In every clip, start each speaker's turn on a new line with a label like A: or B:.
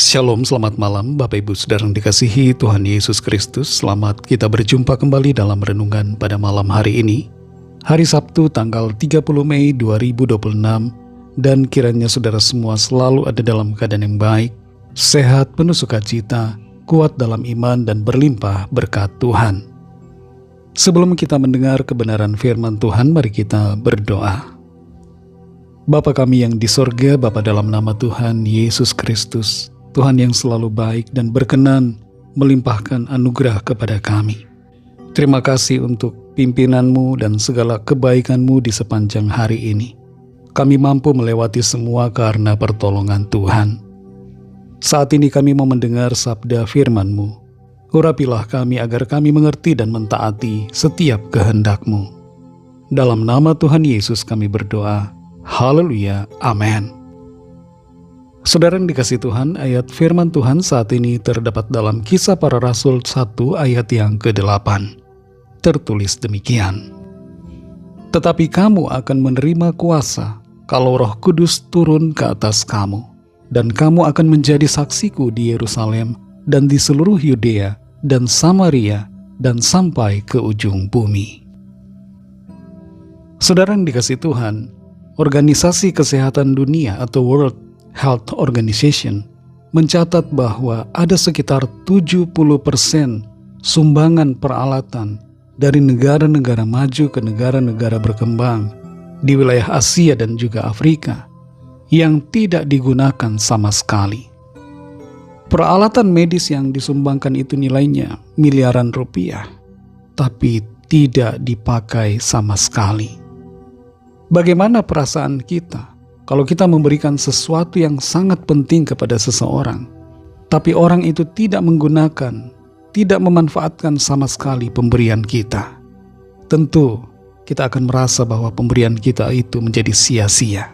A: Shalom, selamat malam Bapak Ibu Saudara yang dikasihi Tuhan Yesus Kristus. Selamat kita berjumpa kembali dalam renungan pada malam hari ini, hari Sabtu tanggal 30 Mei 2026. Dan kiranya saudara semua selalu ada dalam keadaan yang baik, sehat, penuh sukacita, kuat dalam iman dan berlimpah berkat Tuhan. Sebelum kita mendengar kebenaran firman Tuhan, mari kita berdoa. Bapa kami yang di sorga, Bapa dalam nama Tuhan Yesus Kristus, Tuhan yang selalu baik dan berkenan melimpahkan anugerah kepada kami. Terima kasih untuk pimpinan-Mu dan segala kebaikan-Mu di sepanjang hari ini. Kami mampu melewati semua karena pertolongan Tuhan. Saat ini kami mau mendengar sabda firman-Mu. Urapilah kami agar kami mengerti dan mentaati setiap kehendak-Mu. Dalam nama Tuhan Yesus kami berdoa. Haleluya, amin. Saudara yang dikasihi Tuhan, ayat firman Tuhan saat ini terdapat dalam Kisah Para Rasul 1 ayat yang ke-8. Tertulis demikian. Tetapi kamu akan menerima kuasa kalau Roh Kudus turun ke atas kamu, dan kamu akan menjadi saksiku di Yerusalem dan di seluruh Yudea dan Samaria dan sampai ke ujung bumi. Saudara yang dikasihi Tuhan, Organisasi Kesehatan Dunia atau World Health Organization mencatat bahwa ada sekitar 70% sumbangan peralatan dari negara-negara maju ke negara-negara berkembang di wilayah Asia dan juga Afrika yang tidak digunakan sama sekali. Peralatan medis yang disumbangkan itu nilainya miliaran rupiah, tapi tidak dipakai sama sekali. Bagaimana perasaan kita kalau kita memberikan sesuatu yang sangat penting kepada seseorang, tapi orang itu tidak menggunakan, tidak memanfaatkan sama sekali pemberian kita? Tentu kita akan merasa bahwa pemberian kita itu menjadi sia-sia.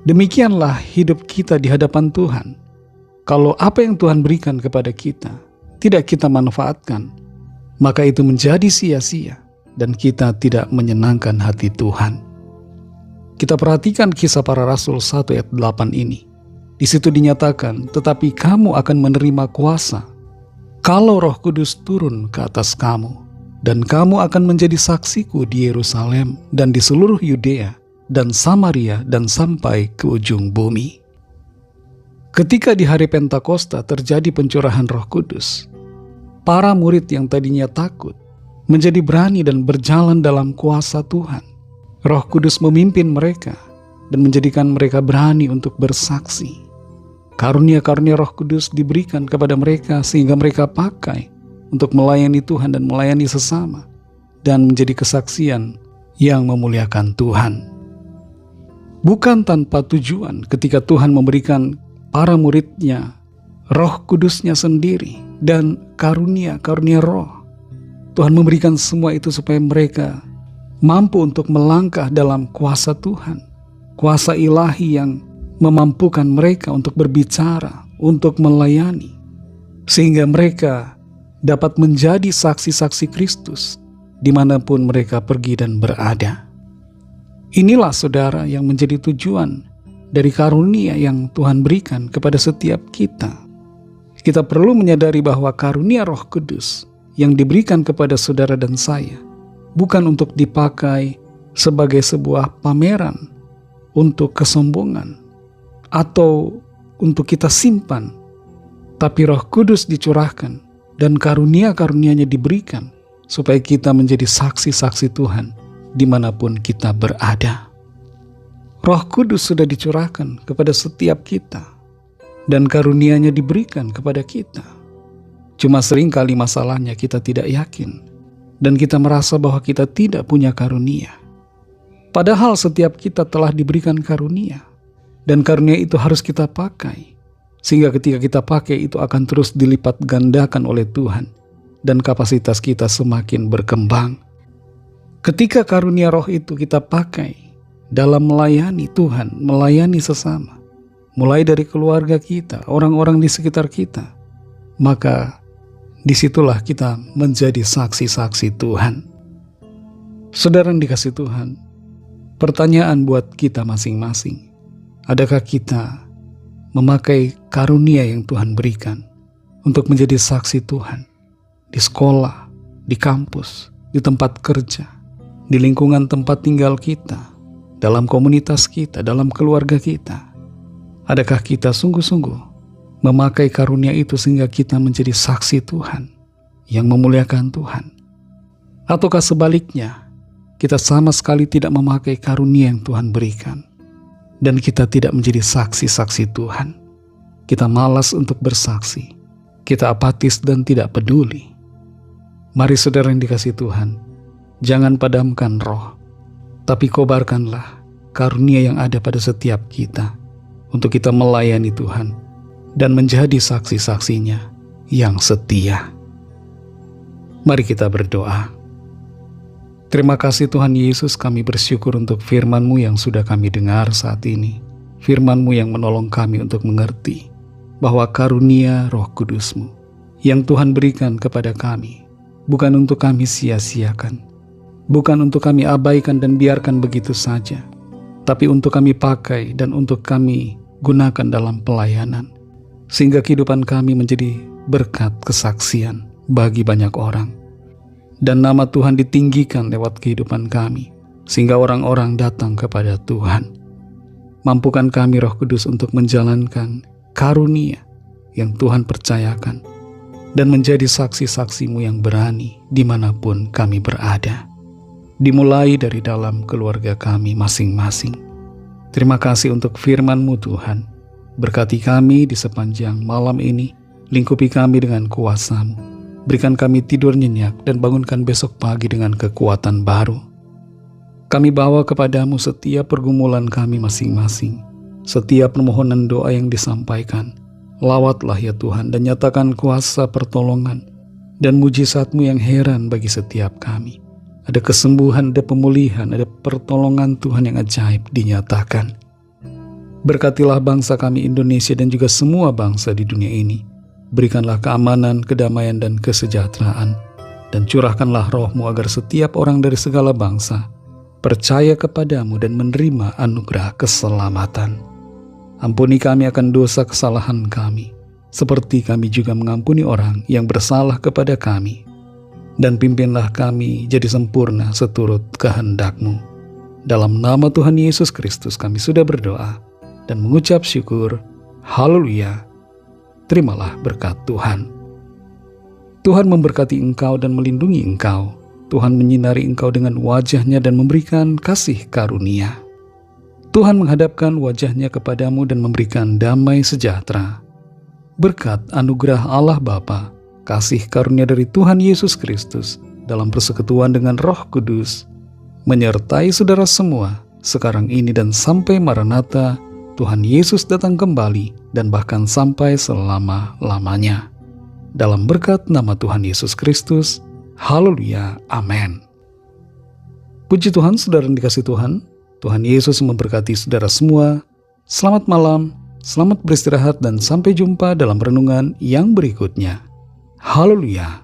A: Demikianlah hidup kita di hadapan Tuhan. Kalau apa yang Tuhan berikan kepada kita tidak kita manfaatkan, maka itu menjadi sia-sia dan kita tidak menyenangkan hati Tuhan. Kita perhatikan Kisah Para Rasul 1 ayat 8 ini. Di situ dinyatakan, tetapi kamu akan menerima kuasa kalau Roh Kudus turun ke atas kamu, dan kamu akan menjadi saksiku di Yerusalem dan di seluruh Yudea dan Samaria dan sampai ke ujung bumi. Ketika di hari Pentakosta terjadi pencurahan Roh Kudus, para murid yang tadinya takut menjadi berani dan berjalan dalam kuasa Tuhan. Roh Kudus memimpin mereka dan menjadikan mereka berani untuk bersaksi. Karunia-karunia Roh Kudus diberikan kepada mereka sehingga mereka pakai untuk melayani Tuhan dan melayani sesama dan menjadi kesaksian yang memuliakan Tuhan. Bukan tanpa tujuan ketika Tuhan memberikan para muridnya Roh Kudusnya sendiri dan karunia-karunia roh. Tuhan memberikan semua itu supaya mereka mampu untuk melangkah dalam kuasa Tuhan, kuasa ilahi yang memampukan mereka untuk berbicara, untuk melayani, sehingga mereka dapat menjadi saksi-saksi Kristus dimanapun mereka pergi dan berada. Inilah saudara yang menjadi tujuan dari karunia yang Tuhan berikan kepada setiap kita. Kita perlu menyadari bahwa karunia Roh Kudus yang diberikan kepada saudara dan saya bukan untuk dipakai sebagai sebuah pameran untuk kesombongan atau untuk kita simpan, tapi Roh Kudus dicurahkan dan karunia-karunianya diberikan supaya kita menjadi saksi-saksi Tuhan dimanapun kita berada. Roh Kudus sudah dicurahkan kepada setiap kita dan karunia-Nya diberikan kepada kita. Cuma seringkali masalahnya kita tidak yakin dan kita merasa bahwa kita tidak punya karunia. Padahal setiap kita telah diberikan karunia, dan karunia itu harus kita pakai, sehingga ketika kita pakai itu akan terus dilipat gandakan oleh Tuhan, dan kapasitas kita semakin berkembang. Ketika karunia roh itu kita pakai dalam melayani Tuhan, melayani sesama, mulai dari keluarga kita, orang-orang di sekitar kita, maka disitulah kita menjadi saksi-saksi Tuhan. Saudara yang dikasihi Tuhan, pertanyaan buat kita masing-masing, adakah kita memakai karunia yang Tuhan berikan untuk menjadi saksi Tuhan di sekolah, di kampus, di tempat kerja, di lingkungan tempat tinggal kita, dalam komunitas kita, dalam keluarga kita. Adakah kita sungguh-sungguh memakai karunia itu sehingga kita menjadi saksi Tuhan yang memuliakan Tuhan? Ataukah sebaliknya, kita sama sekali tidak memakai karunia yang Tuhan berikan dan kita tidak menjadi saksi-saksi Tuhan? Kita malas untuk bersaksi, kita apatis dan tidak peduli. Mari saudara yang dikasihi Tuhan, jangan padamkan roh, tapi kobarkanlah karunia yang ada pada setiap kita untuk kita melayani Tuhan dan menjadi saksi-saksinya yang setia. Mari kita berdoa. Terima kasih Tuhan Yesus, kami bersyukur untuk firman-Mu yang sudah kami dengar saat ini. Firman-Mu yang menolong kami untuk mengerti bahwa karunia Roh Kudus-Mu yang Tuhan berikan kepada kami bukan untuk kami sia-siakan, bukan untuk kami abaikan dan biarkan begitu saja, tapi untuk kami pakai dan untuk kami gunakan dalam pelayanan, sehingga kehidupan kami menjadi berkat kesaksian bagi banyak orang. Dan nama Tuhan ditinggikan lewat kehidupan kami, sehingga orang-orang datang kepada Tuhan. Mampukan kami Roh Kudus untuk menjalankan karunia yang Tuhan percayakan, dan menjadi saksi-saksi-Mu yang berani dimanapun kami berada. Dimulai dari dalam keluarga kami masing-masing. Terima kasih untuk firman-Mu Tuhan. Berkati kami di sepanjang malam ini, lingkupi kami dengan kuasa-Mu. Berikan kami tidur nyenyak dan bangunkan besok pagi dengan kekuatan baru. Kami bawa kepadamu setiap pergumulan kami masing-masing, setiap permohonan doa yang disampaikan. Lawatlah ya Tuhan dan nyatakan kuasa pertolongan dan mujizat-Mu yang heran bagi setiap kami. Ada kesembuhan, ada pemulihan, ada pertolongan Tuhan yang ajaib dinyatakan. Berkatilah bangsa kami Indonesia dan juga semua bangsa di dunia ini. Berikanlah keamanan, kedamaian, dan kesejahteraan. Dan curahkanlah Roh-Mu agar setiap orang dari segala bangsa percaya kepadamu dan menerima anugerah keselamatan. Ampuni kami akan dosa kesalahan kami, seperti kami juga mengampuni orang yang bersalah kepada kami. Dan pimpinlah kami jadi sempurna seturut kehendak-Mu. Dalam nama Tuhan Yesus Kristus kami sudah berdoa dan mengucap syukur. Haleluya. Terimalah berkat Tuhan. Tuhan memberkati engkau dan melindungi engkau. Tuhan menyinari engkau dengan wajah-Nya dan memberikan kasih karunia. Tuhan menghadapkan wajah-Nya kepadamu dan memberikan damai sejahtera. Berkat anugerah Allah Bapa, kasih karunia dari Tuhan Yesus Kristus dalam persekutuan dengan Roh Kudus, menyertai saudara semua sekarang ini dan sampai Maranatha, Tuhan Yesus datang kembali dan bahkan sampai selama-lamanya. Dalam berkat nama Tuhan Yesus Kristus, haleluya, amin. Puji Tuhan, saudara yang dikasihi Tuhan, Tuhan Yesus memberkati saudara semua. Selamat malam, selamat beristirahat dan sampai jumpa dalam renungan yang berikutnya. Haleluya.